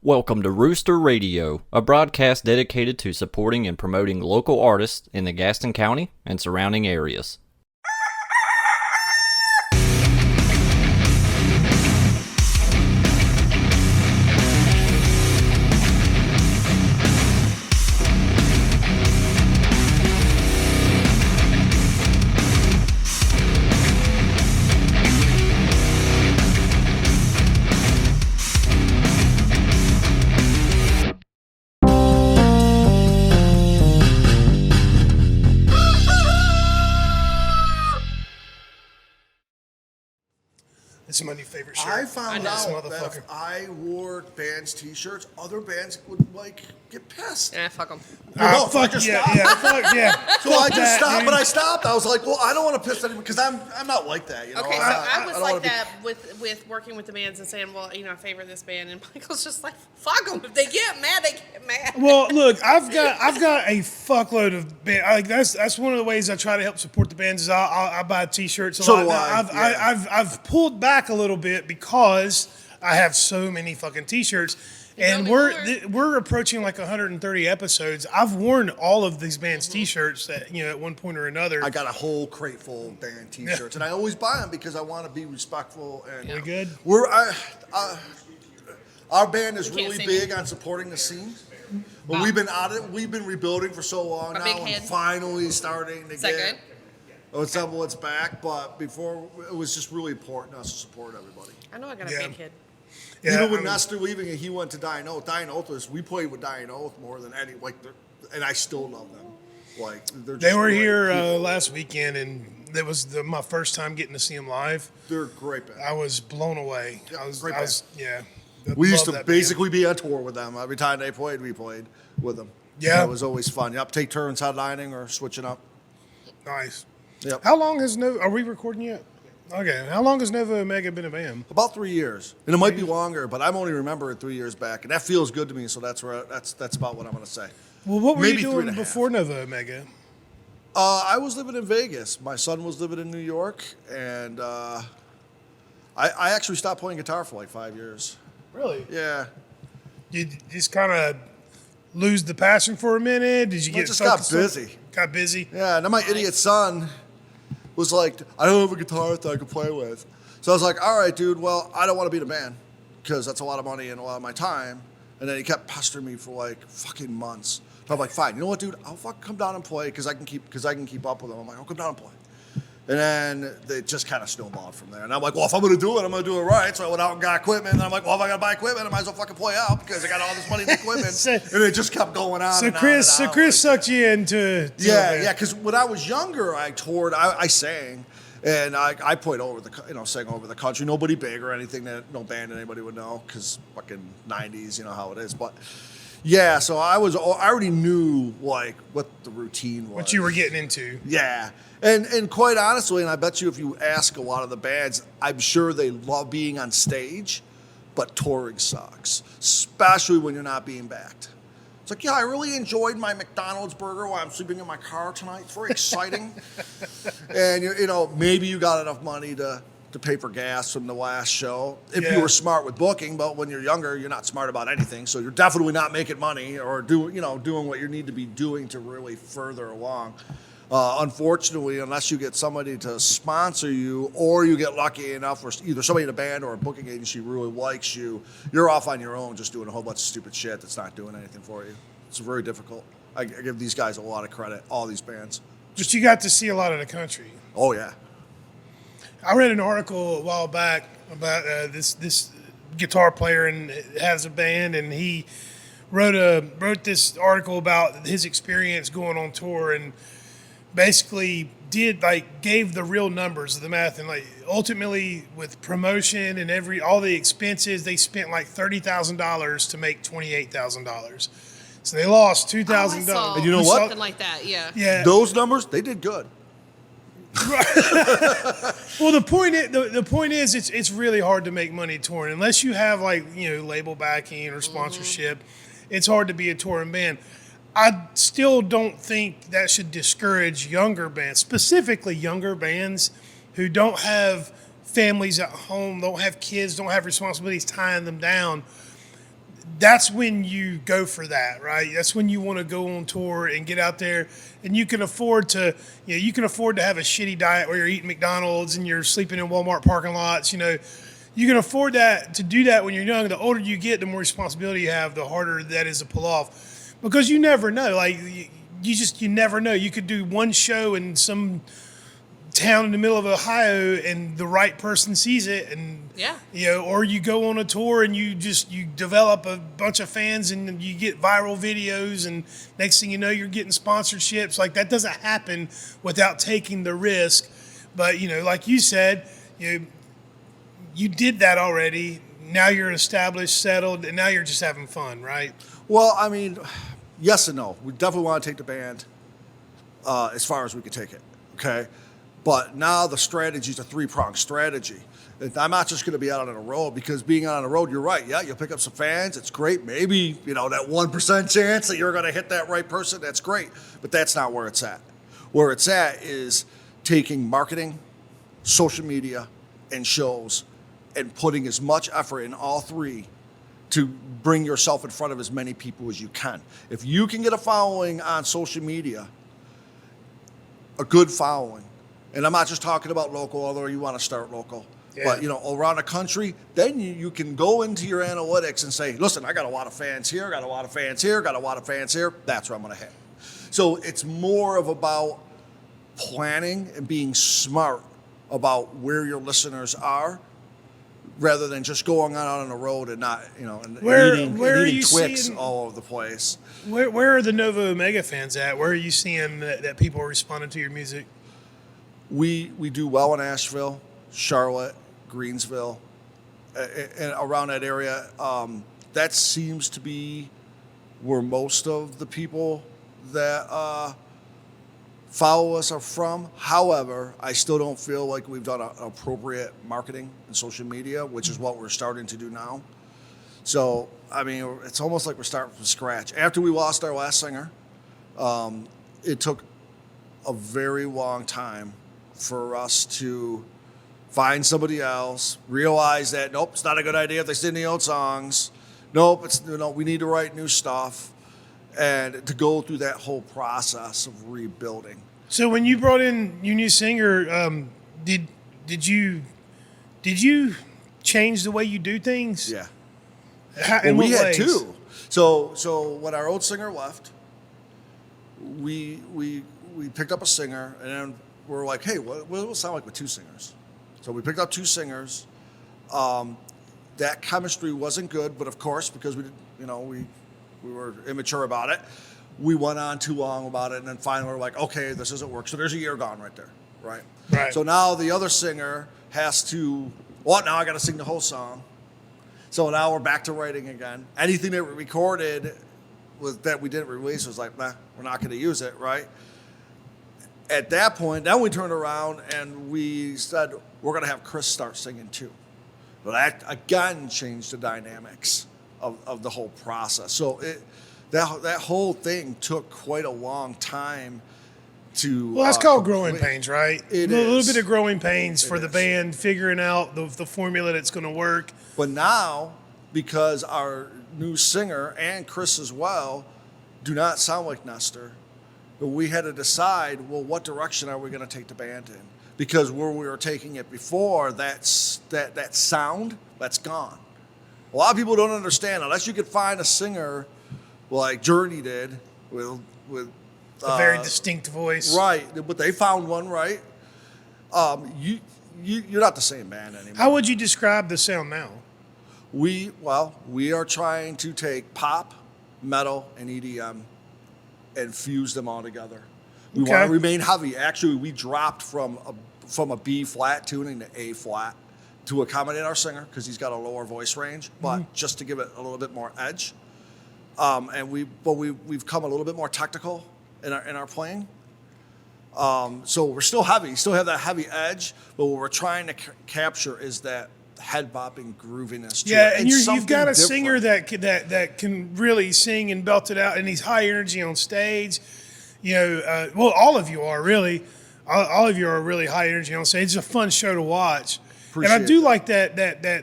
Welcome to Rooster Radio, a broadcast dedicated to supporting and promoting local artists in the Gaston County and surrounding areas. This is my new favorite shirt. I found out that if I wore bands t-shirts, other bands would get pissed. Yeah, fuck them. Fuck yeah. So I just stopped, but I stopped. I was like, well, I don't want to piss anyone because I'm not like that, you know. Okay, so I was don't like wanna that with working with the bands and saying, well, I favor this band, and Michael's just like, fuck them. If they get mad, they get mad. Well, look, I've got a fuckload of band. That's one of the ways I try to help support the bands is I buy t-shirts a lot. Do I. I've pulled back a little bit because I have so many fucking t-shirts. And we're approaching like 130 episodes. I've worn all of these bands' t-shirts that at one point or another. I got a whole crate full of band t-shirts, and I always buy them because I want to be respectful. And we good? Our band is really big on supporting the scene. But we've been at it. We've been rebuilding for so long now, and finally starting to get. Oh, it's back, but before it was just really important us to support everybody. I know I got a big kid. Yeah, even with Nestor leaving and he went to Dying Oath. Dying Oath we played with Dying Oath more than any, and I still love them. They were here last weekend, and it was my first time getting to see them live. They're great band. I was blown away. Yeah, we used to basically be on tour with them. Every time they played, we played with them. Yeah. It was always fun. Yep, take turns headlining or switching up. Nice. Yep. How long has Nova? Are we recording yet? Okay. How long has Nova Omega been a band? About 3 years, and it might be longer, but I'm only remembering 3 years back, and that feels good to me. So that's about what I'm going to say. Well, what were you doing before Nova Omega? I was living in Vegas. My son was living in New York, and I actually stopped playing guitar for like 5 years. Really? Yeah. You just kind of lose the passion for a minute? Did you get just got busy? Got busy? Yeah, and then my idiot son was like, I don't have a guitar that I could play with. So I was like, all right, dude, well, I don't want to be in a band because that's a lot of money and a lot of my time. And then he kept pestering me for like fucking months. So I'm like, fine, you know what, dude? I'll fucking come down and play because I can keep up with him. I'm like, I'll come down and play. And then it just kind of snowballed from there. And I'm like, well, if I'm going to do it, I'm going to do it right. So I went out and got equipment. And I'm like, well, if I got to buy equipment, I might as well fucking play out because I got all this money in equipment. And it just kept going on. So Chris sucked you into. Yeah. Because when I was younger, I toured. I sang, and I played sang over the country. Nobody big or anything that no band anybody would know because fucking 90s, you know how it is. But yeah, so I already knew like what the routine was. What you were getting into. Yeah. And quite honestly, and I bet you if you ask a lot of the bands, I'm sure they love being on stage, but touring sucks, especially when you're not being backed. It's like, yeah, I really enjoyed my McDonald's burger while I'm sleeping in my car tonight. It's very exciting. And, maybe you got enough money to pay for gas from the last show if you were smart with booking, but when you're younger, you're not smart about anything. So you're definitely not making money or doing what you need to be doing to really further along. Unfortunately, unless you get somebody to sponsor you or you get lucky enough where either somebody in a band or a booking agency really likes you, you're off on your own just doing a whole bunch of stupid shit that's not doing anything for you. It's very difficult. I give these guys a lot of credit, all these bands. Just you got to see a lot of the country. Oh, yeah. I read an article a while back about this guitar player and has a band, and he wrote this article about his experience going on tour and basically gave the real numbers of the math, and ultimately with promotion and all the expenses, they spent like $30,000 to make $28,000. So they lost $2,000. And you know what? Something like that, yeah. Yeah. Those numbers, they did good. Well, the point is it's really hard to make money touring unless you have label backing or sponsorship. It's hard to be a touring band. I still don't think that should discourage younger bands, specifically younger bands who don't have families at home, don't have kids, don't have responsibilities tying them down. that's when you go for that, right? That's when you want to go on tour and get out there, and you can afford to, you can afford to have a shitty diet where you're eating McDonald's and you're sleeping in Walmart parking lots. You can afford to do that when you're young. The older you get, the more responsibility you have, the harder that is to pull off, because you never know. Like you never know. You could do one show in some town in the middle of Ohio and the right person sees it, and or you go on a tour and you develop a bunch of fans and you get viral videos, and next thing you know you're getting sponsorships. Like that doesn't happen without taking the risk. But like you said, you did that already. Now you're established, settled, and now you're just having fun, right? Well, I mean, yes and no. We definitely want to take the band as far as we could take it, okay? But now the strategy is a three-pronged strategy. I'm not just going to be out on the road, because being out on the road, you're right. Yeah, you'll pick up some fans. It's great. Maybe, that 1% chance that you're going to hit that right person. That's great. But that's not where it's at. Where it's at is taking marketing, social media, and shows and putting as much effort in all three to bring yourself in front of as many people as you can. If you can get a following on social media, a good following, and I'm not just talking about local, although you want to start local, but around the country, then you can go into your analytics and say, listen, I got a lot of fans here, got a lot of fans here, got a lot of fans here. That's where I'm going to hit. So it's more of about planning and being smart about where your listeners are, rather than just going out on the road and not, and eating Twix all over the place. Where are the Nova Omega fans at? Where are you seeing that people are responding to your music? We do well in Asheville, Charlotte, Greensville, and around that area. That seems to be where most of the people that follow us are from. However, I still don't feel like we've done appropriate marketing and social media, which is what we're starting to do now. So, I mean, it's almost like we're starting from scratch. After we lost our last singer, it took a very long time for us to find somebody else, realize that, nope, it's not a good idea if they sing the old songs. Nope, we need to write new stuff. And to go through that whole process of rebuilding. So when you brought in your new singer, did you change the way you do things? Yeah. We had two. So when our old singer left, we picked up a singer, and then we're like, hey, what will it sound like with two singers? So we picked up two singers. That chemistry wasn't good, but of course, because we were immature about it, we went on too long about it, and then finally we're like, okay, this doesn't work. So there's a year gone right there, right? Right. So now the other singer has to, now I got to sing the whole song. So now we're back to writing again. Anything that we recorded that we didn't release was like, we're not going to use it, right? At that point, then we turned around and we said, we're going to have Chris start singing too. But that, again, changed the dynamics of the whole process. So that whole thing took quite a long time to. Well, that's called growing pains, right? It a little is. bit of growing pains for It the is. band, figuring out the formula that's going to work. But now, because our new singer and Chris as well do not sound like Nestor, but we had to decide, what direction are we going to take the band in? Because where we were taking it before, that sound, that's gone. A lot of people don't understand, unless you could find a singer like Journey did with A very distinct voice. right, but they found one, right? You're not the same band anymore. How would you describe the sound now? We are trying to take pop, metal, and EDM and fuse them all together. We want to remain heavy. Actually, we dropped from a B flat tuning to A flat to accommodate our singer, because he's got a lower voice range, but just to give it a little bit more edge. And we've come a little bit more technical in our playing. So we're still heavy, still have that heavy edge, but what we're trying to capture is that head bopping grooviness. Yeah, and you've got a singer that can really sing and belt it out, and he's high energy on stage. All of you are really. All of you are really high energy on stage. It's a fun show to watch. And I Appreciate do that. like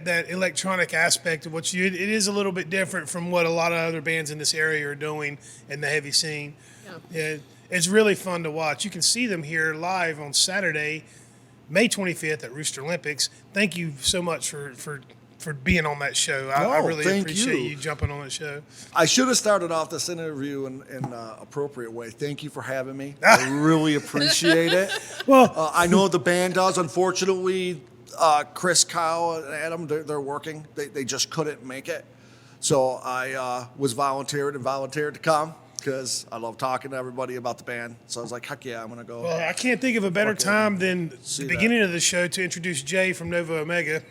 that electronic aspect of what you. It is a little bit different from what a lot of other bands in this area are doing in the heavy scene. Yeah, it's really fun to watch. You can see them here live on Saturday, May 25th at Roosterlympics. Thank you so much for being on that show. I really thank appreciate you. you jumping on that show. I should have started off this interview in an appropriate way. Thank you for having me. I really appreciate it. Well, I know the band does. Unfortunately, Chris, Kyle, and Adam, they're working. They just couldn't make it. So I was volunteered to come because I love talking to everybody about the band. So I was like, heck yeah, I'm going to go. well, I can't think of a better time than See the that. beginning of the show to introduce Jay from Nova Omega.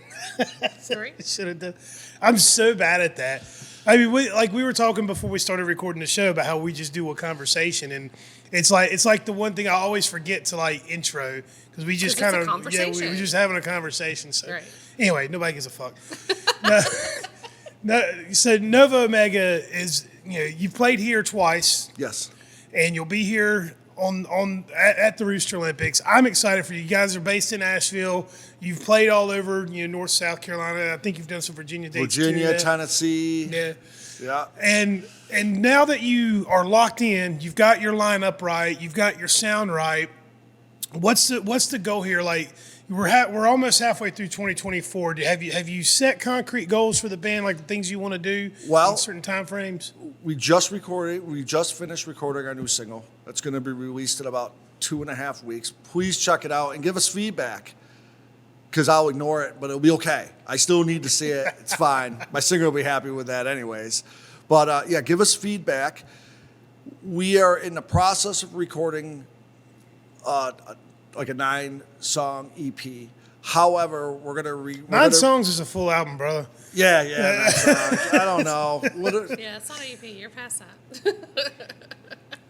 Sorry. Should have done. I'm so bad at that. I mean, we were talking before we started recording the show about how we just do a conversation, and it's like the one thing I always forget to like intro because we just 'Cause it's kind a of conversation. we're just having a conversation. So Right. anyway, nobody gives a fuck. So Nova Omega is you've played here twice, Yes. and you'll be here at the Roosterlympics. I'm excited for you. You guys are based in Asheville. You've played all over, North, South Carolina. I think you've done some Virginia dates too. Virginia, yeah. Tennessee. Yeah. Yeah. And now that you are locked in, you've got your lineup right, you've got your sound right. What's the goal here? Like we're almost halfway through 2024. Have you set concrete goals for the band, like the things you want to do Well, in certain time frames? We just finished recording our new single. That's going to be released in about 2.5 weeks. Please check it out and give us feedback because I'll ignore it, but it'll be okay. I still need to see it. It's fine. My singer will be happy with that anyways. But yeah, give us feedback. We are in the process of recording like a 9-song EP. However, we're going to... 9 songs is a full album, brother. Yeah, 9 songs. I don't know. Yeah, it's not an EP. You're past that.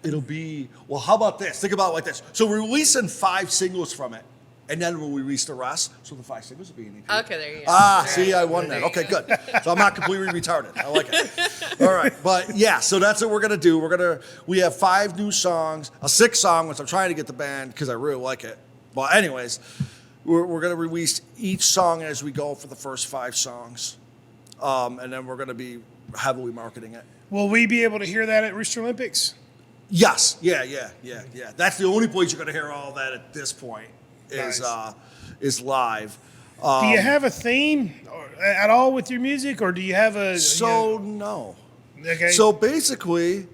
It'll be, well, how about this? Think about it like this. So we're releasing 5 singles from it, and then we'll release the rest. So the 5 singles will be in EP. Okay, there you go. See, I won that. Okay, good. So I'm not completely retarded. I like it. All right, but yeah, so that's what we're gonna do. We have 5 new songs, a 6th song, which I'm trying to get the band because I really like it. But anyways, we're gonna release each song as we go for the first 5 songs, and then we're gonna be heavily marketing it. Will we be able to hear that at Roosterlympics? Yes. Yeah. That's the only place you're going to hear all that at this point is Nice. Is live. Do you have a theme at all with your music, or do you have a... No. okay. So basically,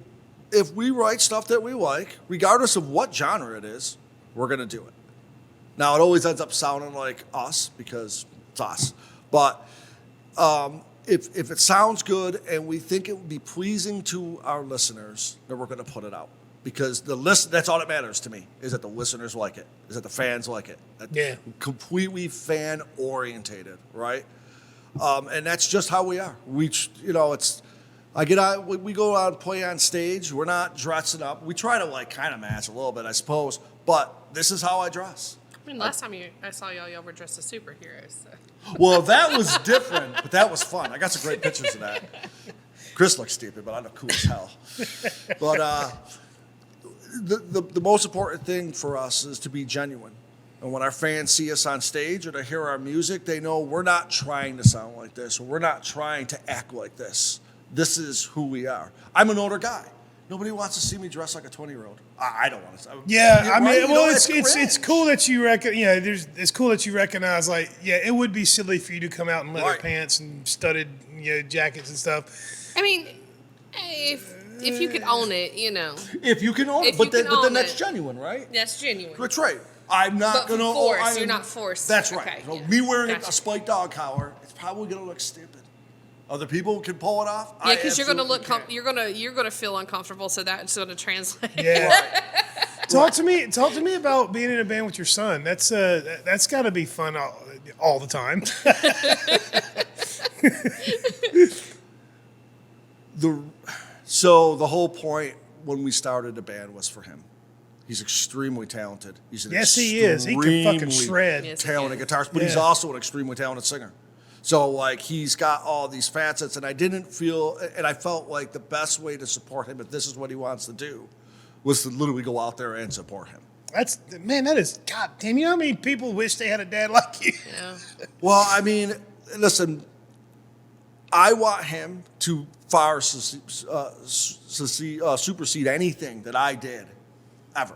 if we write stuff that we like, regardless of what genre it is, we're going to do it. Now, it always ends up sounding like us because it's us. But if it sounds good and we think it would be pleasing to our listeners, then we're going to put it out. Because that's all that matters to me, is that the listeners like it, is that the fans like it. Yeah. Completely fan-orientated, right? And that's just how we are. We go out and play on stage. We're not dressing up. We try to kind of match a little bit, I suppose. But this is how I dress. I mean, last time I saw y'all were dressed as superheroes. So. Well, that was different, but that was fun. I got some great pictures of that. Chris looks stupid, but I look cool as hell. But the most important thing for us is to be genuine. And when our fans see us on stage or they hear our music, they know we're not trying to sound like this or we're not trying to act like this. This is who we are. I'm an older guy. Nobody wants to see me dressed like a 20-year-old. I don't want to. Yeah, I mean, right? well, That's it's cringe. cool that you it's cool that you recognize, it would be silly for you to come out in leather Right. pants and studded, jackets and stuff. I mean, if you could own it, If you can own it, If but you then can own that's it. genuine, right? that's genuine. That's right. I'm not But going to. force, you're not forced. That's right. Okay, So yeah. me wearing a Gotcha. spiked dog collar, it's probably going to look stupid. Other people can pull it off. Yeah, because you're gonna absolutely look, can't. you're gonna feel uncomfortable, so that's gonna translate. Yeah. Right. Talk to me about being in a band with your son. That's got to be fun all the time. So the whole point when we started the band was for him. He's extremely talented. He's an Yes, he is. He can fucking extremely shred. Yes. talented guitarist, but he's Yeah. also an extremely talented singer. So he's got all these facets, and I felt like the best way to support him, if this is what he wants to do, was to literally go out there and support him. That is, God damn, you know how many people wish they had a dad like you? Yeah. Well, I mean, listen, I want him to far supersede anything that I did ever,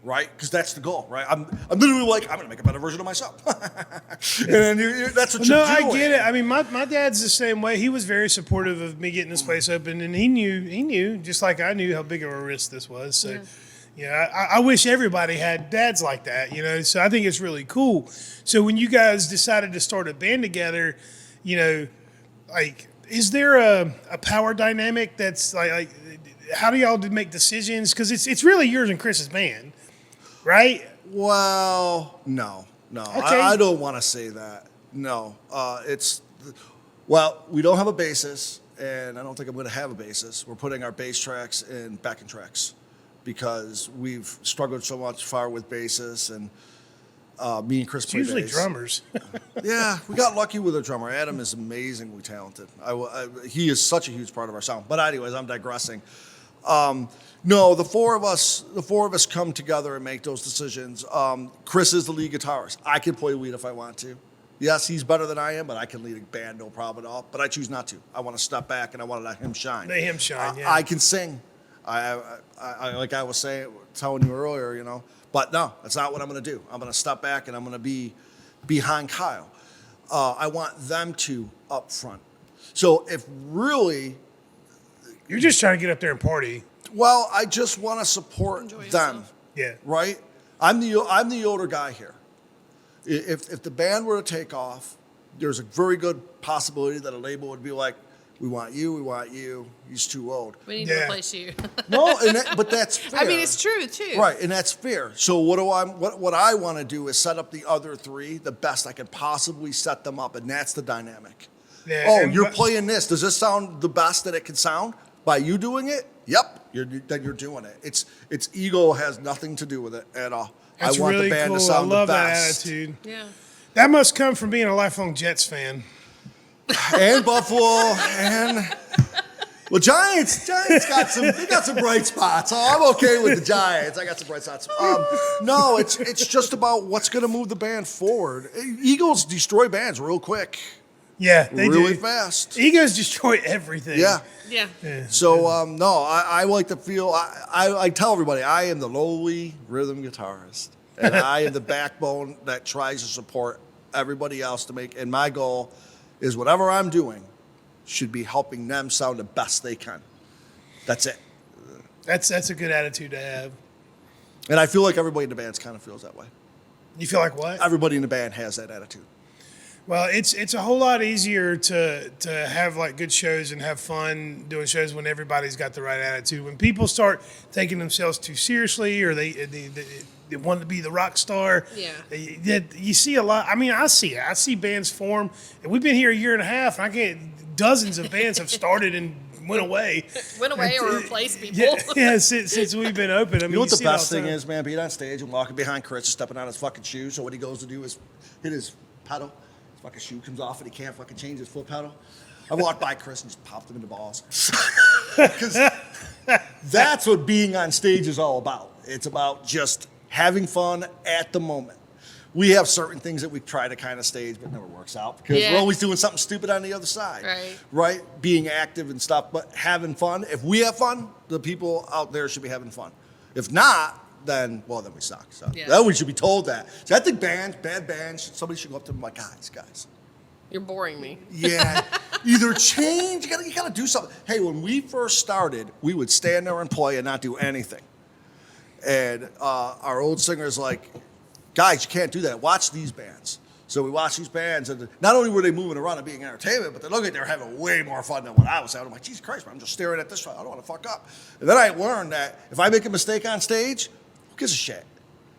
right? Because that's the goal, right? I'm literally like, I'm going to make a better version of myself. And then that's what you're doing. I get it. I mean, my dad's the same way. He was very supportive of me getting this place open, and he knew, just like I knew how big of a risk this was. So, I wish everybody had dads like that, So I think it's really cool. So when you guys decided to start a band together, like, is there a power dynamic that's like how do y'all make decisions? Because it's really yours and Chris's band, right? Well, no. Okay. I don't want to say that. No. We don't have a bassist, and I don't think I'm going to have a bassist. We're putting our bass tracks in backing tracks because we've struggled so much far with bassists, and me and Chris It's play usually bass. drummers. Yeah, we got lucky with our drummer. Adam is amazingly talented. He is such a huge part of our sound. But anyways, I'm digressing. No, the four of us come together and make those decisions. Chris is the lead guitarist. I can play lead if I want to. Yes, he's better than I am, but I can lead a band, no problem at all. But I choose not to. I want to step back and I want to let him shine. Let him shine, yeah. I can sing. I like I was telling you earlier, But no, that's not what I'm going to do. I'm going to step back and I'm going to be behind Kyle. I want them to up front. So if really, You're just trying to get up there and party. well, I just want to support Enjoy them, yourself. Yeah. right? I'm the older guy here. If the band were to take off, there's a very good possibility that a label would be like, we want you, he's too old. We need to Yeah. replace you. No, but that's fair. I mean, it's true too. Right, and that's fair. So what I want to do is set up the other three the best I can possibly set them up, and that's the dynamic. Yeah, You're playing this. Does this sound the best that it can sound by you doing it? Yep, then you're doing it. It's ego has nothing to do with it at all. That's I want really the band cool. to sound I love the that best. attitude. Yeah. That must come from being a lifelong Jets fan. And Buffalo and Giants got some bright spots. So I'm okay with the Giants. I got some bright spots. No, it's just about what's going to move the band forward. Eagles destroy bands real quick, Yeah, they really do. fast. Egos destroy everything. Yeah. Yeah. So no, I like to feel. I tell everybody I am the lowly rhythm guitarist, and I am the backbone that tries to support everybody else to make. And my goal is whatever I'm doing should be helping them sound the best they can. That's it. That's a good attitude to have. And I feel like everybody in the band kind of feels that way. You feel like what? Everybody in the band has that attitude. Well, it's a whole lot easier to have like good shows and have fun doing shows when everybody's got the right attitude. When people start taking themselves too seriously, or they want to be the rock star, you see a lot. I mean, I see it. I see bands form, and we've been here a year and a half, and I get dozens of bands have started and went away. Or replaced people. Yeah, since we've been open. I mean, You know what the see it all best thing time. is, man? Being on stage and walking behind Chris and stepping on his fucking shoes. So what he goes to do is hit his pedal. His fucking shoe comes off and he can't fucking change his foot pedal. I walked by Chris and just popped him in the balls. Because that's what being on stage is all about. It's about just having fun at the moment. We have certain things that we try to kind of stage, but it never works out because we're always doing something stupid on the other side. Right? Being active and stuff, but having fun. If we have fun, the people out there should be having fun. If not, then we suck. So then we should be told that. So I think bad bands, somebody should go up to them like, guys. You're boring me. Yeah. Either change, you gotta do something. Hey, when we first started, we would stand there and play and not do anything. And our old singer's like, guys, you can't do that. Watch these bands. So we watched these bands, and not only were they moving around and being entertainment, but they look like they were having way more fun than what I was having. I'm like, Jesus Christ, man, I'm just staring at this. I don't want to fuck up. And then I learned that if I make a mistake on stage, who gives a shit?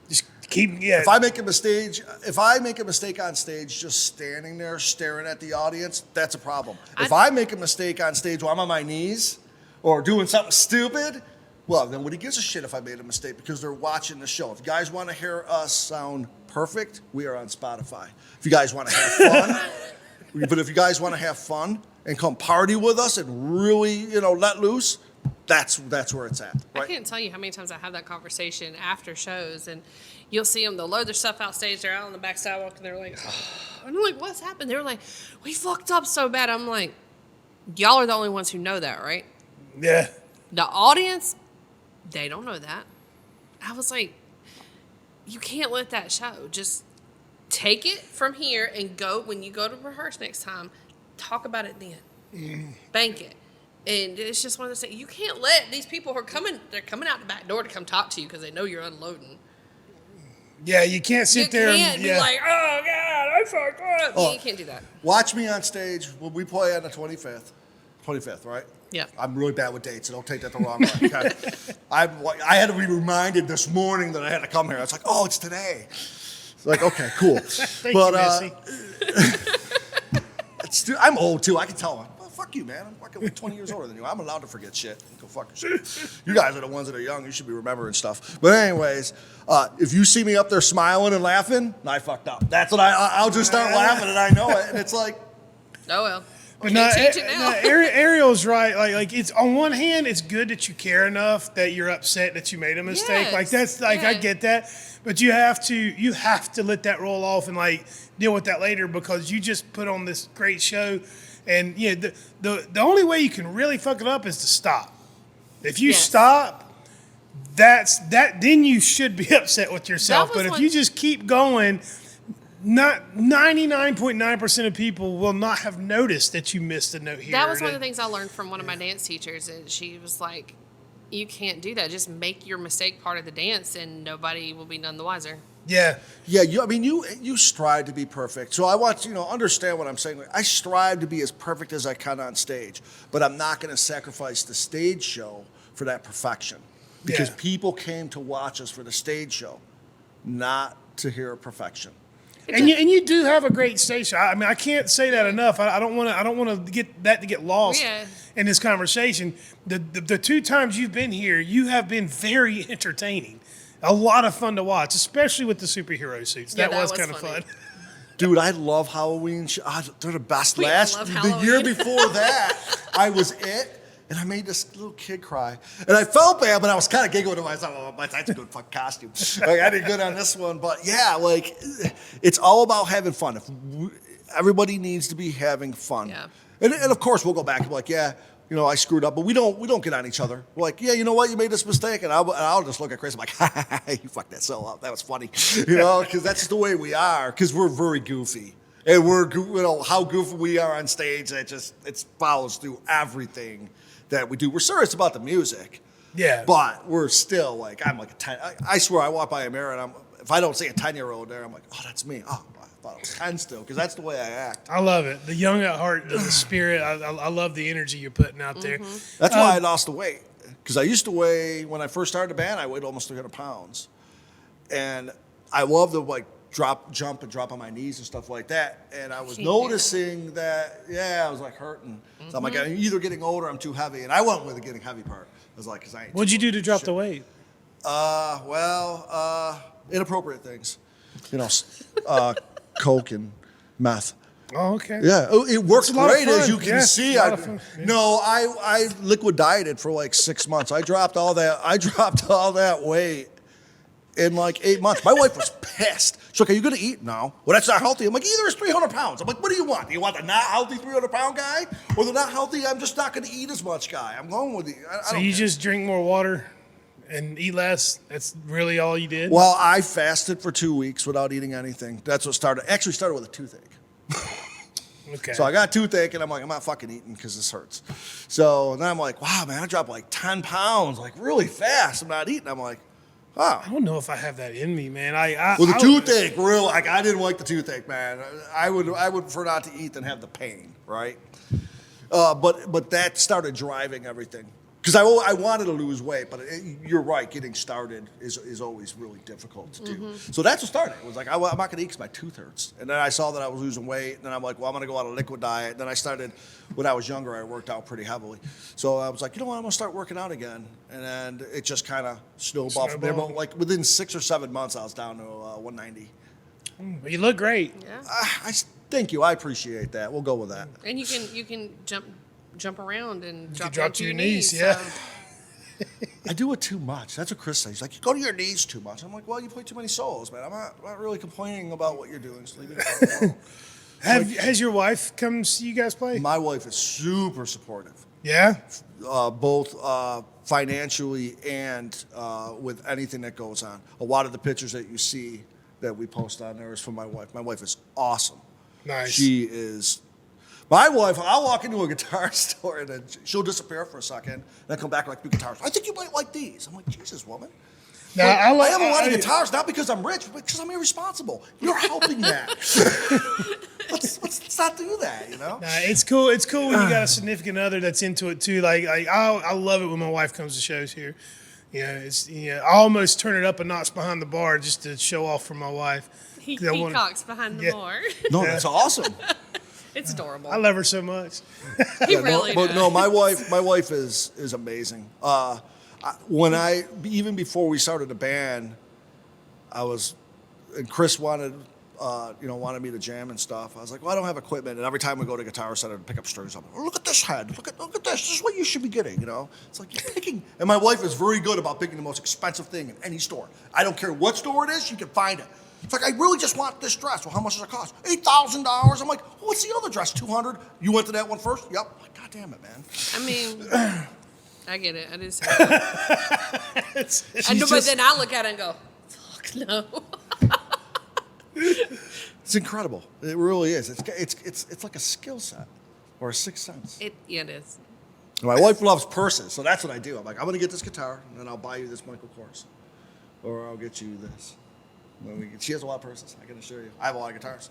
Just keep, yeah. If I make a mistake on stage, just standing there staring at the audience, that's a problem. If I make a mistake on stage while I'm on my knees or doing something stupid, well, then what gives a shit if I made a mistake because they're watching the show. If you guys want to hear us sound perfect, we are on Spotify. If you guys want to have fun, but if you guys want to have fun and come party with us and really, let loose, That's where it's at. I Right? can't tell you how many times I have that conversation after shows, and you'll see them, they'll load their stuff out stage, they're out on the back sidewalk, and they're like, and I'm like, what's happened? They were like, we fucked up so bad. I'm like, y'all are the only ones who know that, right? Yeah. The audience, they don't know that. I was like, you can't let that show. Just take it from here and go, when you go to rehearse next time, talk about it then. Bank it. And it's just one of those things. You can't let these people who are coming, they're coming out the back door to come talk to you because they know you're unloading. Yeah, you can't sit there You can't and be like, oh, God, I fucked up. Oh. You can't do that. Watch me on stage when we play on the 25th. 25th, right? Yeah. I'm really bad with dates, so don't take that the wrong way. Okay? I had to be reminded this morning that I had to come here. I was like, oh, it's today. It's like, okay, cool. Thank you, Missy. I'm old, too. I can tell them. Well, fuck you, man. I'm fucking 20 years older than you. I'm allowed to forget shit. Go fuck yourself. You guys are the ones that are young. You should be remembering stuff. But anyways, if you see me up there smiling and laughing, I fucked up. That's what I'll just start laughing, and I know it. And it's like, Oh, well. But Can't no, change it now. Ariel's right. Like it's on one hand, it's good that you care enough that you're upset that you made a mistake. Yes, Like that's like I yeah. get that, but you have to let that roll off and like deal with that later because you just put on this great show, and the only way you can really fuck it up is to stop. If you Yes. stop, then you should be upset with yourself. was But if one- you just keep going. Not 99.9% of people will not have noticed that you missed a note here. That was one of the things I learned from one of my dance teachers, and she was like, you can't do that. Just make your mistake part of the dance, and nobody will be none the wiser. Yeah. yeah, you strive to be perfect. So I want you to understand what I'm saying. I strive to be as perfect as I can on stage, but I'm not going to sacrifice the stage show for that perfection because Yeah. people came to watch us for the stage show, not to hear perfection. And you do have a great stage show. I mean, I can't say that enough. I don't want to get lost Yeah. in this conversation. The two times you've been here, you have been very entertaining. A lot of fun to watch, especially with the superhero suits. Yeah, that that was was kind of funny. fun. Dude, I love Halloween. They're the best. We love The year Halloween. before that, I was it, and I made this little kid cry, and I felt bad, but I was kind of giggling to myself. Oh, that's a good fucking costume. Like I did good on this one, but yeah, like it's all about having fun. Everybody needs to be having fun, Yeah. and of course we'll go back and be like, yeah. I screwed up, but we don't get on each other. We're like, yeah, you know what, you made this mistake, and I'll just look at Chris. I'm like, you fucked that so up. That was funny, because that's the way we are. Because we're very goofy, and how goofy we are on stage. It follows through everything that we do. We're serious about the music, Yeah. but we're still like, I'm like a 10. I swear, I walk by a mirror, and if I don't see a 10-year-old there, I'm like, oh, that's me. Oh, I thought it was 10 still, because that's the way I act. I love it. The young at heart, the spirit. I love the energy you're putting out there. That's why I lost the weight. Because I used to weigh, when I first started the band, I weighed almost 300 pounds. And I love to jump and drop on my knees and stuff like that. And I was Can't do noticing that, I was like hurting. So I'm like, I'm either getting older or I'm too heavy. And I went with the getting heavy part. I was like, because I ain't What'd you do to drop shit. the weight? Inappropriate things. Coke and meth. Oh, okay. Yeah, it works It's a lot of great, as fun. you can Yeah, see. it's a lot of fun. Yeah. No, I liquid dieted for like 6 months. I dropped all that weight in like 8 months. My wife was pissed. She's like, "Are you gonna eat?" No. Well, that's not healthy. I'm like, either it's 300 pounds. I'm like, what do you want? Do you want the not healthy 300 pound guy, or the not healthy? I'm just not gonna eat as much guy. I'm going with the. I So don't you care. just drink more water and eat less? That's really all you did? Well, I fasted for 2 weeks without eating anything. That's what started. Actually, started with a toothache. Okay. So I got toothache, and I'm like, I'm not fucking eating because this hurts. So then I'm like, wow, man, I dropped like 10 pounds, like really fast. I'm not eating. I'm like, wow. I don't know if I have that in me, man. Well, the toothache, real, like I didn't like the toothache, man. I would prefer not to eat than have the pain, right? But that started driving everything. Because I wanted to lose weight, but you're right, getting started is always really difficult to do. So that's what started. It was like, I'm not going to eat because my tooth hurts. And then I saw that I was losing weight, and then I'm like, well, I'm going to go on a liquid diet. And then I started, when I was younger, I worked out pretty heavily. So I was like, you know what, I'm going to start working out again. And then it just kind of snowballed from there. But like within 6 or 7 months, I was down to 190. Well, you look great. Yeah. Thank you. I appreciate that. We'll go with that. And you can jump around and can drop drop down to your knees, yeah. I do it too much. That's what Chris says. He's like, you go to your knees too much. I'm like, well, you play too many solos, man. I'm not really complaining about what you're doing. Just leave it alone. Has your wife come see you guys play? My wife is super supportive, Yeah. both financially and with anything that goes on. A lot of the pictures that you see that we post on there is from my wife. My wife is awesome. Nice. She is. My wife, I'll walk into a guitar store and then she'll disappear for a second and then come back like new guitars. I think you might like these. I'm like, Jesus, woman. Now, I have a lot of guitars, not because I'm rich, but because I'm irresponsible. You're helping that. let's not do that, you know? Nah, it's cool. It's cool when you got a significant other that's into it too. Like I love it when my wife comes to shows here. I almost turn it up a notch behind the bar just to show off for my wife. He 'Cause I wanna- peacocks behind the bar. No, that's awesome. It's adorable. I love her so much. He really but does. no, my wife is amazing. Even before we started the band, and Chris wanted me to jam and stuff. I was like, well, I don't have equipment, and every time we go to Guitar Center to pick up strings, I'm like, oh, look at this head, look at this. This is what you should be getting, you know. It's like you're picking, and my wife is very good about picking the most expensive thing in any store. I don't care what store it is, she can find it. It's like, I really just want this dress. Well, how much does it cost? $8,000. I'm like, well, what's the other dress? $200. You went to that one first? Yep. I'm like, God damn it, man. I mean, I get it. I did say that. But then I look at it and go, fuck no. It's incredible. It really is. It's like a skill set or a sixth sense. It is. My wife loves purses, so that's what I do. I'm like, I'm gonna get this guitar, and then I'll buy you this Michael Kors, or I'll get you this. She has a lot of purses. I can assure you. I have a lot of guitars.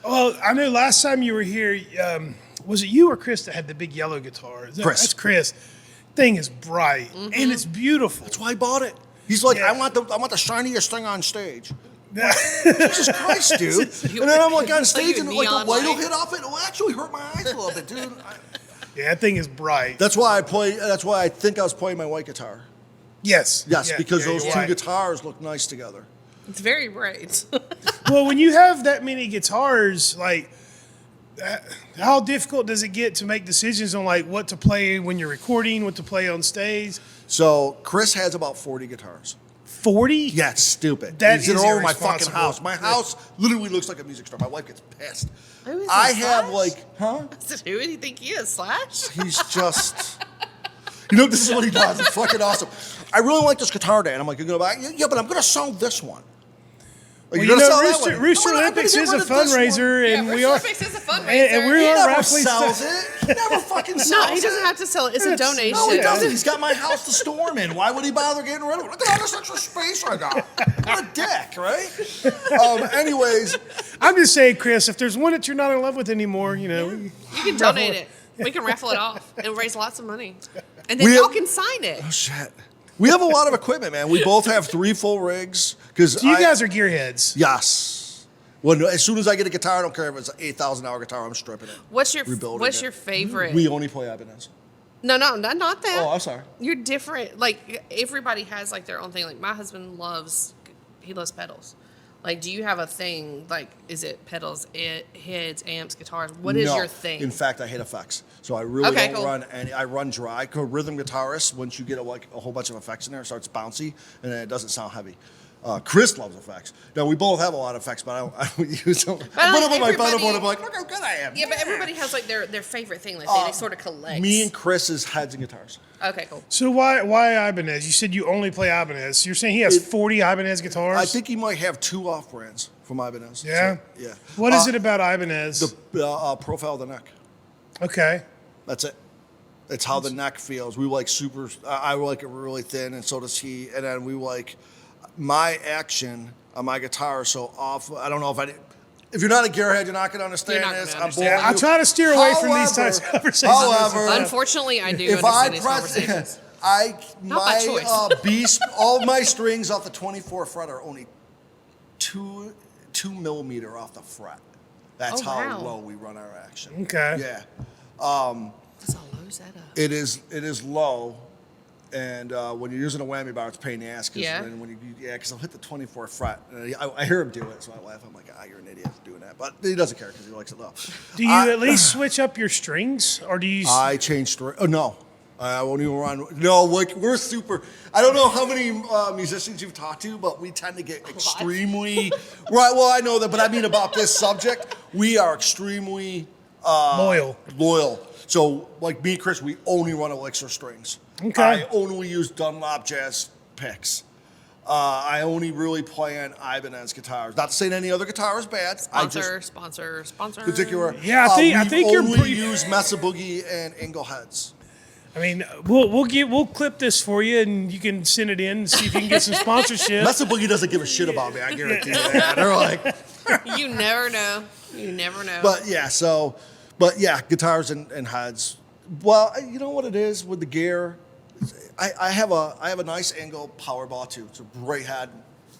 Well, I know last time you were here, was it you or Chris that had the big yellow guitar? Chris. That's Chris. Thing is bright and it's beautiful. That's why I bought it. He's like, Yeah. I want the shiniest thing on stage. Jesus Christ, dude. And then I'm like on stage and like the neon light will light. hit off it. It'll actually hurt my eyes a little bit, dude. Yeah, that thing is bright. That's why I think I was playing my white guitar. Yes. Yes, Yeah, because yeah, those you're two right. guitars look nice together. It's very bright. Well, when you have that many guitars, like, how difficult does it get to make decisions on like what to play when you're recording, what to play on stage? So Chris has about 40 guitars. 40? Yeah, it's stupid. That He's in is over my fucking irresponsible. house. My house literally looks like a music store. My wife gets pissed. Who is I this, have Slash? like, huh? Who do you think he is, Slash? He's just, this is what he does. It's fucking awesome. I really like this guitar, Dan. I'm like, you're gonna buy it? Yeah, but I'm gonna sell this one. Like, Well, you're you gonna know, sell that one? Rooster I'm gonna Olympics get is a rid of this one. fundraiser, and Yeah, we are. Olympics is a fundraiser. And we He are never raffling sells stuff. it. He never fucking sells No, he it. doesn't have to sell it. It's a It's- donation. No, he Yeah. doesn't. He's got my house to storm in. Why would he bother getting rid of it? Look at all this extra space I got. What a dick, right? Anyways, I'm just saying, Chris, if there's one that you're not in love with anymore, You can donate it. We can raffle it off and raise lots of money. And then We y'all have- can sign it. oh shit. We have a lot of equipment, man. We both have 3 full rigs. So you guys are gearheads. Yes. Well, as soon as I get a guitar, I don't care if it's an $8,000 guitar, I'm stripping it. What's your Rebuilding What's it. your favorite? We only play Ibanez. No, not that. Oh, I'm sorry. You're different. Like everybody has like their own thing. Like my husband loves pedals. Like, do you have a thing? Like, is it pedals, heads, amps, guitars? What is No. your thing? In fact, I hit effects. So I really Okay, don't cool. run any. I run dry. Rhythm guitarist, once you get a whole bunch of effects in there, it starts bouncy, and then it doesn't sound heavy. Chris loves effects. Now, we both have a lot of effects, but I don't use them. I put them on my pedalboard, I'm like, look how good I am. Yeah, but everybody has like their favorite thing. Like they sort of collect. Me and Chris is heads and guitars. Okay, cool. So why Ibanez? You said you only play Ibanez. You're saying he has 40 Ibanez guitars? I think he might have 2 off-brands from Ibanez. Yeah? So, yeah. What is it about Ibanez? The profile of the neck. Okay. That's it. It's how the neck feels. We like super. I like it really thin, and so does he. And then we like my action on my guitar. So off. I don't know if you're not a gearhead, you're not going to understand You're not this. gonna I'm understand. boring I you. try to steer away from these types of conversations. However, Unfortunately, I do if I understand these press, conversations. my by choice. beast, all my strings off the 24 fret are only 2 millimeter off the fret. That's Oh, how wow. low we run our action. Okay. Yeah. That's a low setup. It is low, And when you're using a whammy bar, it's a pain in the ass. Yeah. Because I'll hit the 24th fret. And I hear him do it, so I laugh. I'm like, you're an idiot for doing that. But he doesn't care because he likes it low. Do you at least switch up your strings, or do you? I change string. Oh, no. I won't even run. No, like, we're super. I don't know how many musicians you've talked to, but we tend to get extremely. Right, well, I know that, but I mean about this subject. We are extremely Loyal. So, like me and Chris, we only run Elixir strings. Okay. I only use Dunlop jazz picks. I only really play on Ibanez guitars. Not to say any other guitar is bad. Sponsor. Particular. Yeah, I think you're only pretty. use Mesa Boogie and Engel heads. I mean, we'll clip this for you, and you can send it in and see if you can get some sponsorship. Mesa Boogie doesn't give a shit about me. I guarantee you that. They're like, You never know. You never know. but yeah, guitars and heads. Well, you know what it is with the gear. I have a nice Engel Powerball too. It's a great head,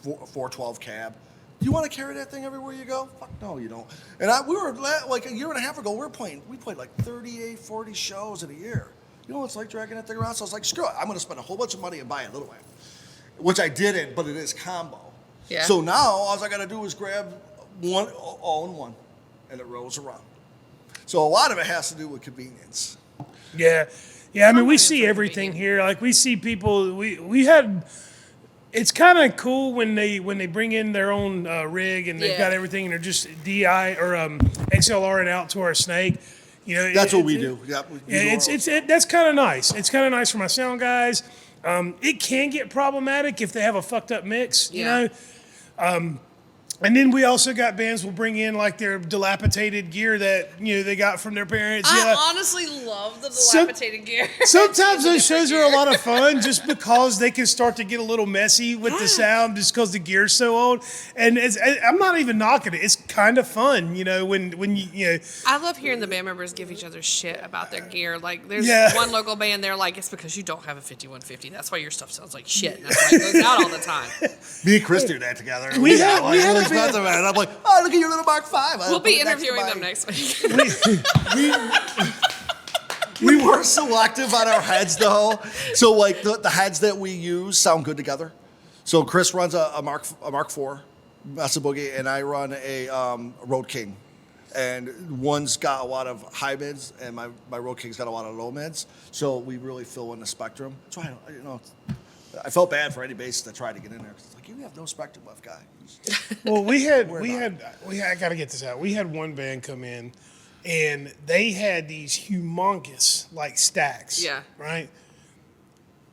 412 cab. Do you want to carry that thing everywhere you go? Fuck no, you don't. And we were like a year and a half ago. We played like 38, 40 shows in a year. You know what it's like dragging that thing around? So I was like, screw it. I'm going to spend a whole bunch of money and buy a little amp, which I didn't, but it is combo. Yeah. So now all I got to do is grab one all in one, and it rolls around. So a lot of it has to do with convenience. Yeah. I mean, we see everything here. Like we see people. We had. It's kind of cool when they bring in their own rig and they've got everything and they're just DI or XLR and out to our Snake. You know, That's what we do. Yeah, that's kind of nice. It's kind of nice for my sound guys. It can get problematic if they have a fucked up mix. You know. And then we also got bands will bring in like their dilapidated gear that they got from their parents. I honestly love the dilapidated gear. Sometimes those shows are a lot of fun just because they can start to get a little messy with the sound just because the gear's so old. And I'm not even knocking it. It's kind of fun, when you. I love hearing the band members give each other shit about their gear. Like there's one local band, they're like, it's because you don't have a 5150. That's why your stuff sounds like shit. And that's why it goes out all the time. Me and Chris do that together. We had a expensive, man. I'm like, oh, look at your little Mark V. We'll be interviewing them next week. We were selective on our heads, though. So, like, the heads that we use sound good together. So, Chris runs a Mark IV, Mesa Boogie, and I run a Road King. And one's got a lot of high mids, and my Road King's got a lot of low mids. So, we really fill in the spectrum. So, I felt bad for any bassist that tried to get in there. It's like, you have no spectrum left, guy. Well, I got to get this out. We had one band come in, and they had these humongous like stacks. Yeah. Right.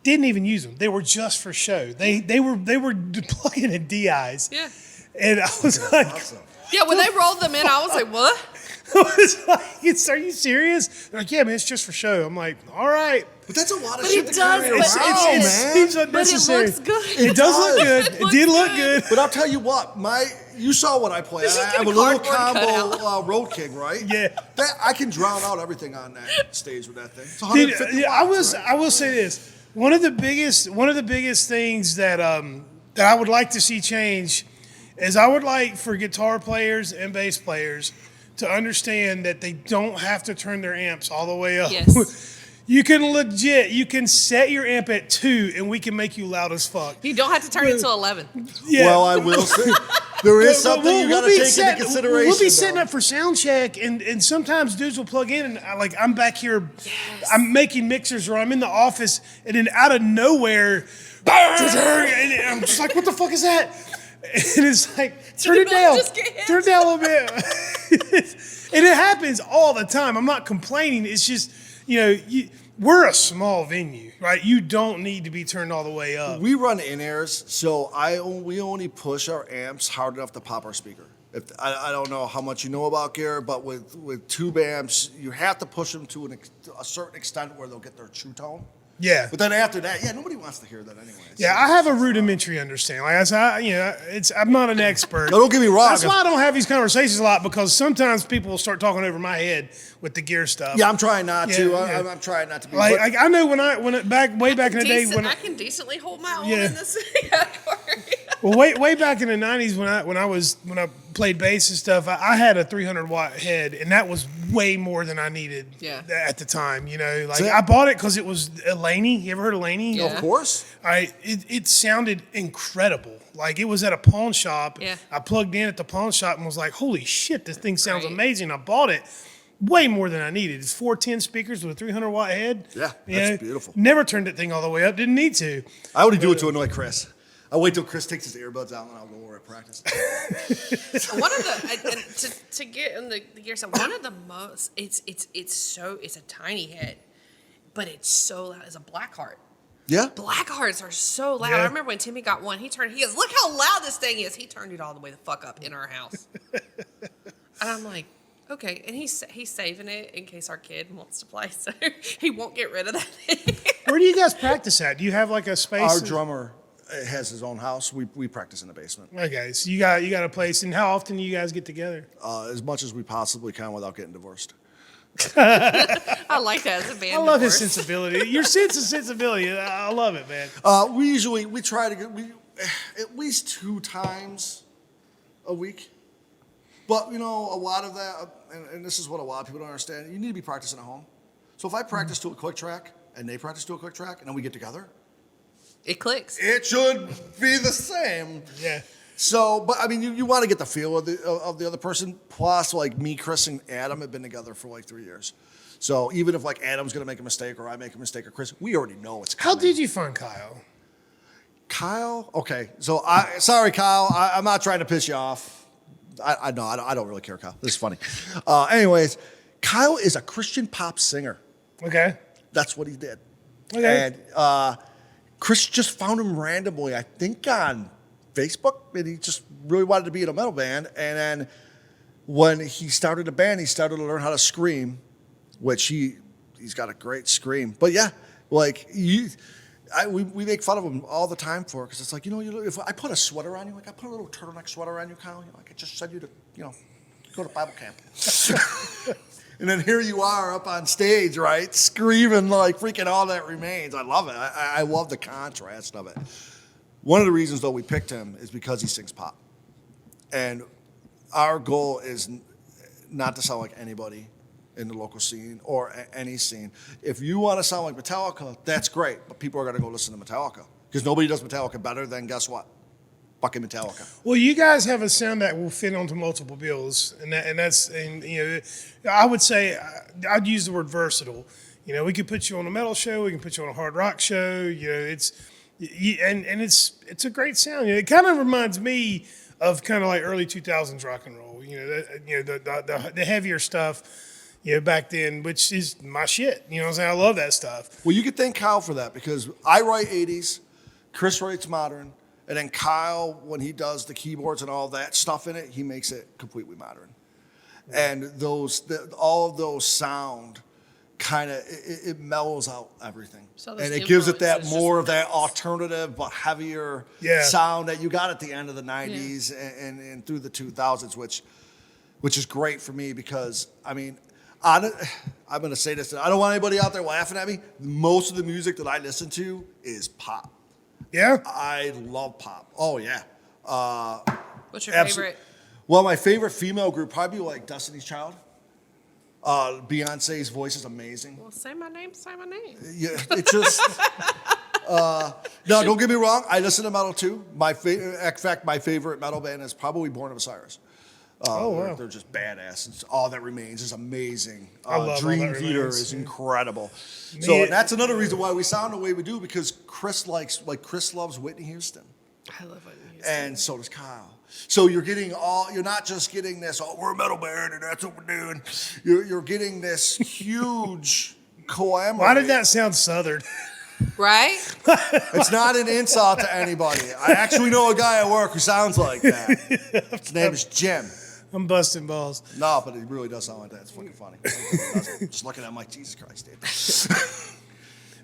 Didn't even use them. They were just for show. They were plugging in DIs. Yeah. And I was like, Awesome. Yeah, when they rolled them in, I was like, what? I was like, are you serious? They're like, yeah, man, it's just for show. I'm like, all right. But that's a lot of But shit it to does, carry but around, It man. seems unnecessary. But it looks good. It does look good. It did look good. But I'll tell you what, you saw what I play. Let's just I get have a a little cardboard combo Road King, right? Yeah. That I can drown out everything on that stage with that thing. It's Dude, 150 yeah, watts, right? I will say this. One of the biggest things that I would like to see change is I would like for guitar players and bass players to understand that they don't have to turn their amps all the way up. Yes. You can set your amp at 2 and we can make you loud as fuck. You don't have to turn it to 11. Yeah. Well, I will say there is something you got to be take into consideration. We'll be setting though. up for sound check, and sometimes dudes will plug in, and I'm back here, I'm making mixers, or I'm in the office, and then out of nowhere, and I'm just like, what the fuck is that? And it's like, turn it down, turn it down a little bit. And it happens all the time. I'm not complaining. It's just, we're a small venue, right? You don't need to be turned all the way up. We run in-airs, so we only push our amps hard enough to pop our speaker. I don't know how much you know about gear, but with tube amps, you have to push them to a certain extent where they'll get their true tone. Yeah. But then after that, nobody wants to hear that anyway. Yeah, I have a rudimentary understanding. Like I'm not an expert. No, don't get me wrong. That's why I don't have these conversations a lot, because sometimes people will start talking over my head with the gear stuff. Yeah, I'm trying not to. Yeah. I'm trying not to be. Like I know back in the day when I can decently hold my own in this category. well way back in the 90s when I played bass and stuff, I had a 300 watt head, and that was way more than I needed at the time. Like I bought it because it was a Laney. You ever heard of Laney? Yeah. Of course. It sounded incredible. Like it was at a pawn shop. Yeah. I plugged in at the pawn shop and was like, holy shit, this thing sounds amazing. I bought it. Way more than I needed. It's 410 speakers with a 300-watt head. Yeah, that's beautiful. Never turned that thing all the way up. Didn't need to. I only do it to annoy Chris. I wait till Chris takes his earbuds out and I'll go over at practice. One of the to get in the gear set, one of the most it's a tiny head, but it's so loud. It's a Blackheart. Yeah. Blackhearts are so loud. Yeah. I remember when Timmy got one, he goes, look how loud this thing is. He turned it all the way the fuck up in our house. And I'm like, okay. And he's saving it in case our kid wants to play, so he won't get rid of that thing. Where do you guys practice at? Do you have like a space? Our drummer has his own house. We practice in the basement. Okay, so you got a place. And how often do you guys get together? As much as we possibly can without getting divorced. I like that as a band. I love his sensibility. Your sense of sensibility. I love it, man. We try to get at least 2 times a week. But, a lot of that, and this is what a lot of people don't understand, you need to be practicing at home. So if I practice to a quick track and they practice to a quick track and then we get together, it clicks. it should be the same. Yeah. So, but I mean, you want to get the feel of the other person. Plus, like me, Chris, and Adam have been together for like 3 years. So even if like Adam's going to make a mistake or I make a mistake or Chris, we already know it's coming. How did you find Kyle? Kyle? Okay. So sorry, Kyle. I'm not trying to piss you off. I don't really care, Kyle. This is funny. Anyways, Kyle is a Christian pop singer. Okay. That's what he did. Okay. And Chris just found him randomly, I think on Facebook, and he just really wanted to be in a metal band. And then when he started a band, he started to learn how to scream, which he's got a great scream. But yeah, like we make fun of him all the time for it because it's like, if I put a sweater on you, like I put a little turtleneck sweater on you, Kyle, I could just send you to, go to Bible camp. And then here you are up on stage, right, screaming like freaking All That Remains. I love it. I love the contrast of it. One of the reasons, though, we picked him is because he sings pop. And our goal is not to sound like anybody in the local scene or any scene. If you want to sound like Metallica, that's great, but people are going to go listen to Metallica because nobody does Metallica better than, guess what? Fucking Metallica. Well, you guys have a sound that will fit onto multiple bills, and I would say I'd use the word versatile. We could put you on a metal show, we can put you on a hard rock show. It's a great sound. It kind of reminds me of kind of like early 2000s rock and roll. The heavier stuff. Back then, which is my shit. You know what I'm saying? I love that stuff. Well, you could thank Kyle for that because I write 80s, Chris writes modern, and then Kyle, when he does the keyboards and all that stuff in it, he makes it completely modern. And all of those sound kind of, it mellows out everything. So and it gives it that more of that alternative but heavier sound that you got at the end of the 90s and through the 2000s, which is great for me because, I mean, I'm going to say this. I don't want anybody out there laughing at me. Most of the music that I listen to is pop. Yeah? I love pop. Oh, yeah. What's your favorite? Well, my favorite female group probably like Destiny's Child. Beyonce's voice is amazing. Well, say my name. Yeah, it just... no, don't get me wrong. I listen to metal too. In fact, my favorite metal band is probably Born of Osiris. Wow. They're just badass. It's All That Remains is amazing. I love Dream All That Theater Remains, is yeah. incredible. So that's another reason why we sound the way we do because Chris loves Whitney Houston. I love Whitney Houston. And so does Kyle. So you're not just getting this, we're a metal band and that's what we're doing. You're getting this huge collaboration. Why did that sound southern? Right? It's not an insult to anybody. I actually know a guy at work who sounds like that. His name is Jim. I'm busting balls. No, but it really does sound like that. It's fucking funny. Just looking at him like, Jesus Christ, dude.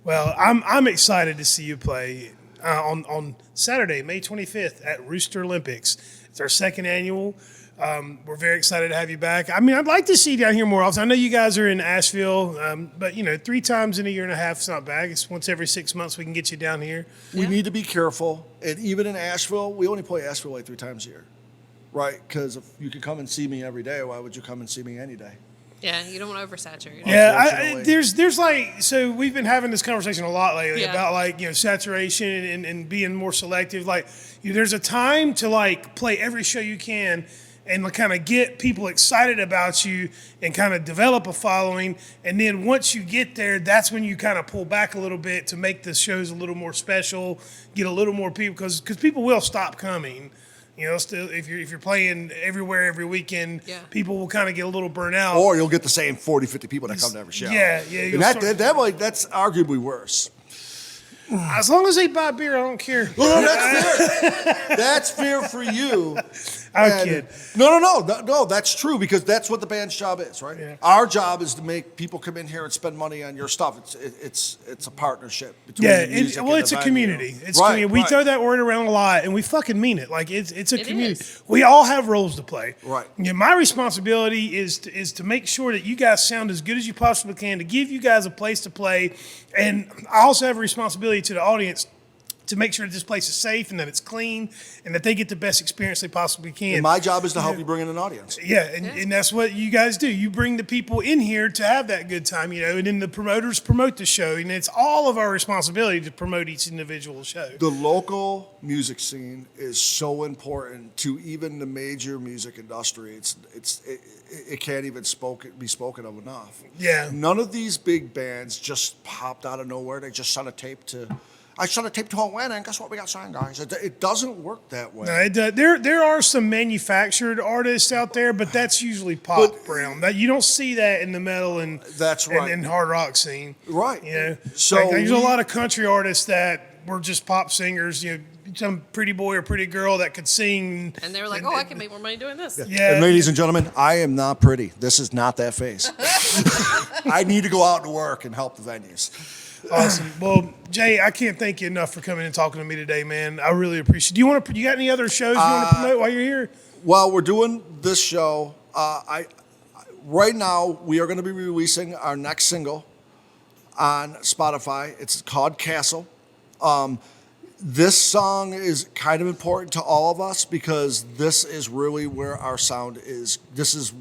Well, I'm excited to see you play on Saturday, May 25th at Roosterlympics. It's our second annual. We're very excited to have you back. I mean, I'd like to see you down here more often. I know you guys are in Asheville, but 3 times in a year and a half is not bad. It's once every 6 months we can get you down here. We need to be careful. And even in Asheville, we only play Asheville like 3 times a year. Right? Because if you could come and see me every day, why would you come and see me any day? Yeah, you don't want to oversaturate. Yeah, there's like, so we've been having this conversation a lot lately Yeah. about like, saturation and being more selective. Like, there's a time to like play every show you can and kind of get people excited about you and kind of develop a following. And then once you get there, that's when you kind of pull back a little bit to make the shows a little more special, get a little more people, because people will stop coming. Still, if you're playing everywhere every weekend, people will kind of get a little burnt out. Or you'll get the same 40, 50 people that come to every show. Yeah. And that's arguably worse. As long as they buy beer, I don't care. Well, that's fair. That's fair for you. I kid. No, that's true, because that's what the band's job is, right? Yeah. Our job is to make people come in here and spend money on your stuff. It's a partnership between the music and it's the a venue. community. It's Right, community. We right. throw that word around a lot, and we fucking mean it. Like it's a It community. is. We all have roles to play. Right. My responsibility is to make sure that you guys sound as good as you possibly can, to give you guys a place to play, and I also have a responsibility to the audience to make sure that this place is safe and that it's clean and that they get the best experience they possibly can. And my job is to help you bring in an audience. Yeah, and that's what you guys do. You bring the people in here to have that good time, and then the promoters promote the show, and it's all of our responsibility to promote each individual show. The local music scene is so important to even the major music industry. It can't even be spoken of enough. Yeah. None of these big bands just popped out of nowhere. They just sent a tape to. I sent a tape to Atlanta, and guess what? We got signed, guys. It doesn't work that way. No, there are some manufactured artists out there, but that's usually pop realm. That you don't see that in the metal and That's right. and hard rock scene. Right. So there's a lot of country artists that were just pop singers. Some pretty boy or pretty girl that could sing. And they were like, I can make more money doing this. Yeah. And ladies and gentlemen, I am not pretty. This is not that face. I need to go out to work and help the venues. Awesome. Well, Jay, I can't thank you enough for coming and talking to me today, man. I really appreciate it. You got any other shows you want to promote while you're here? While we're doing this show, right now we are going to be releasing our next single on Spotify. It's called Castle. This song is kind of important to all of us because this is really where our sound is. This is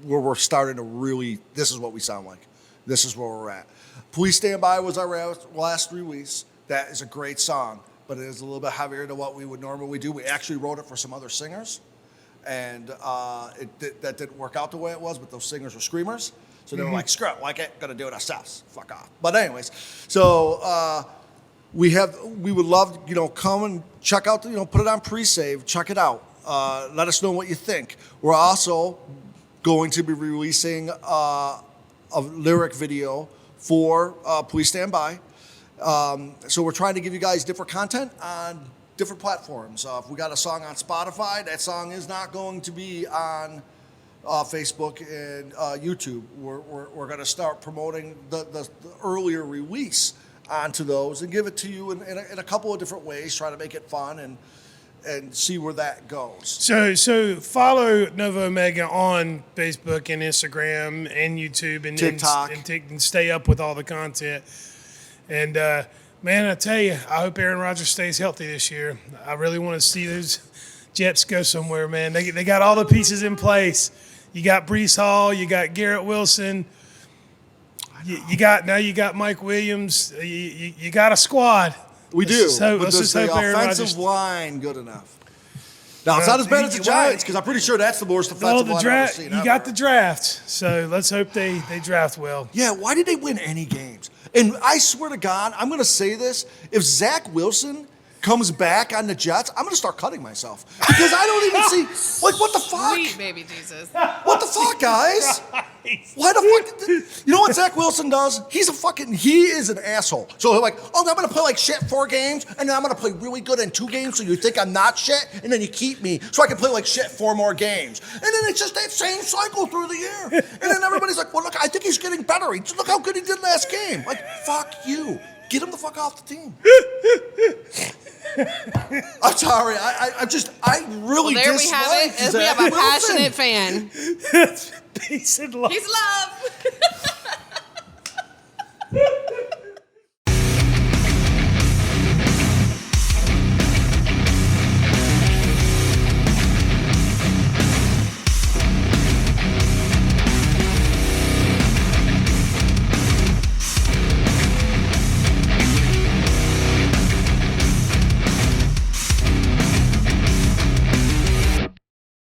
where we're starting to really, this is what we sound like. This is where we're at. Please Stand By was our last release. That is a great song, but it is a little bit heavier than what we would normally do. We actually wrote it for some other singers, and that didn't work out the way it was, but those singers were screamers. So they were like, screw it, like it, gonna do it ourselves. Fuck off. But anyways, so we would love, come and check out, put it on pre-save, check it out. Let us know what you think. We're also going to be releasing a lyric video for Please Stand By. So we're trying to give you guys different content on different platforms. If we got a song on Spotify, that song is not going to be on Facebook and YouTube. We're going to start promoting the earlier release onto those and give it to you in a couple of different ways, try to make it fun and see where that goes. So follow Nova Omega on Facebook and Instagram and YouTube and TikTok and stay up with all the content. And man, I tell you, I hope Aaron Rodgers stays healthy this year. I really want to see those Jets go somewhere, man. They got all the pieces in place. You got Breece Hall, you got Garrett Wilson. You got Mike Williams. You got a squad. We do. But But does the offensive line good enough? Now, it's not as bad as the Giants, because I'm pretty sure that's the worst offensive line I've ever seen. You got the draft, so let's hope they draft well. Yeah, why did they win any games? And I swear to God, I'm going to say this. If Zach Wilson comes back on the Jets, I'm going to start cutting myself. Because I don't even see, what the fuck? Sweet baby Jesus. What the fuck, guys? Why the fuck? You know what Zach Wilson does? He is an asshole. So he's like, I'm going to play like shit 4 games, and then I'm going to play really good in 2 games so you think I'm not shit, and then you keep me so I can play like shit 4 more games. And then it's just that same cycle through the year. And then everybody's like, well, look, I think he's getting better. Look how good he did last game. Like, fuck you. Get him the fuck off the team. I'm sorry. I really Well, there we dislike have it. We Zach have a Wilson. passionate fan. Peace and love. He's love.